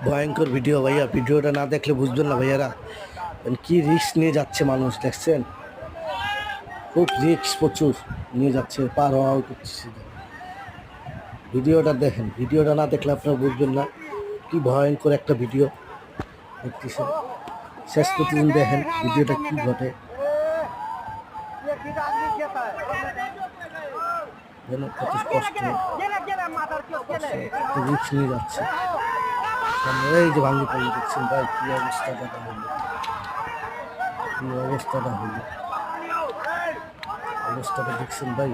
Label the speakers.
Speaker 1: ভয়ঙ্কর ভিডিও ভাইয়া, ভিডিওটা না দেখলে বুঝবেন না ভাইয়ারা কি রিস্ক নিয়ে যাচ্ছে মানুষ, দেখছেন? খুব রিস্ক প্রচুর নিয়ে যাচ্ছে, পার হওয়াও করছে। ভিডিওটা দেখেন, ভিডিওটা না দেখলে আপনারা বুঝবেন না কি ভয়ঙ্কর একটা ভিডিও দেখতেছেন। শেষ পর্যন্ত দেখেন ভিডিওটা কি ঘটে। কত কষ্ট, রিস্ক নিয়ে যাচ্ছে। এই যে ভাঙ্গি পড়ে দেখছেন ভাই, কি অবস্থাটা হলো, কি অবস্থাটা হলো, অবস্থাটা দেখছেন ভাই।